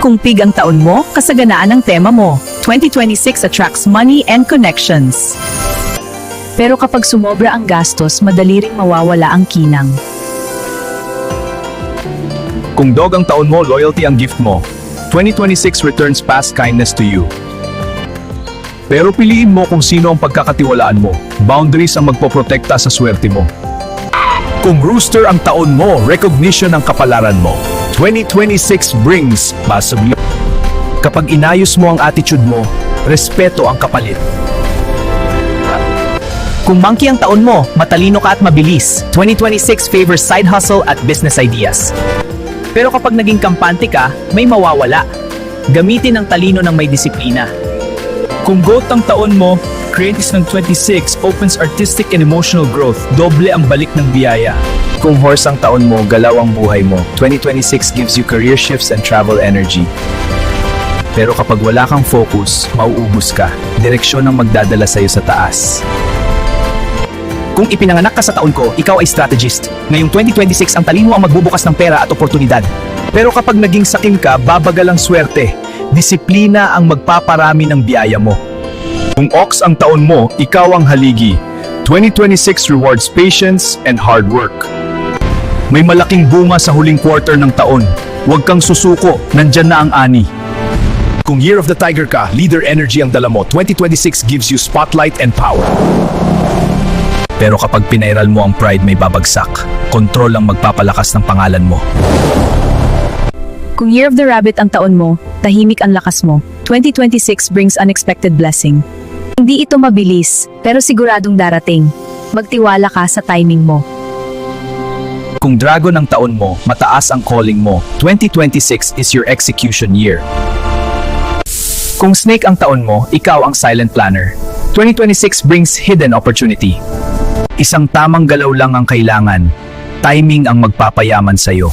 Kung pig ang taon mo, kasaganaan ang tema mo. 2026 attracts money and connections. Pero kapag sumobra ang gastos, madali ring mawawala ang kinang. Kung dog ang taon mo, loyalty ang gift mo. 2026 returns past kindness to you. Pero piliin mo kung sino ang pagkakatiwalaan mo. Boundaries ang magpoprotekta sa swerte mo. Kung rooster ang taon mo, recognition ang kapalaran mo. 2026 brings possibly. Kapag inayos mo ang attitude mo, respeto ang kapalit. Kung monkey ang taon mo, matalino ka at mabilis. 2026 favors side hustle at business ideas. Pero kapag naging kampante ka, may mawawala. Gamitin ang talino ng may disiplina. Kung goat ang taon mo, creatives ng 26 opens artistic and emotional growth. Doble ang balik ng biyaya. Kung horse ang taon mo, galaw ang buhay mo. 2026 gives you career shifts and travel energy. Pero kapag wala kang focus, mauubos ka. Direksyon ang magdadala sa'yo sa taas. Kung ipinanganak ka sa taon ko, ikaw ay strategist. Ngayong 2026 ang talino ang magbubukas ng pera at oportunidad. Pero kapag naging sakim ka, babagal ang swerte. Disiplina ang magpaparami ng biyaya mo. Kung ox ang taon mo, ikaw ang haligi. 2026 rewards patience and hard work. May malaking bunga sa huling quarter ng taon. Huwag kang susuko, nandyan na ang ani. Kung Year of the Tiger ka, leader energy ang dala mo. 2026 gives you spotlight and power. Pero kapag pinairal mo ang pride, may babagsak. Kontrol ang magpapalakas ng pangalan mo. Kung Year of the Rabbit ang taon mo, tahimik ang lakas mo. 2026 brings unexpected blessing. Hindi ito mabilis, pero siguradong darating. Magtiwala ka sa timing mo. Kung dragon ang taon mo, mataas ang calling mo. 2026 is your execution year. Kung snake ang taon mo, ikaw ang silent planner. 2026 brings hidden opportunity. Isang tamang galaw lang ang kailangan. Timing ang magpapayaman sa'yo.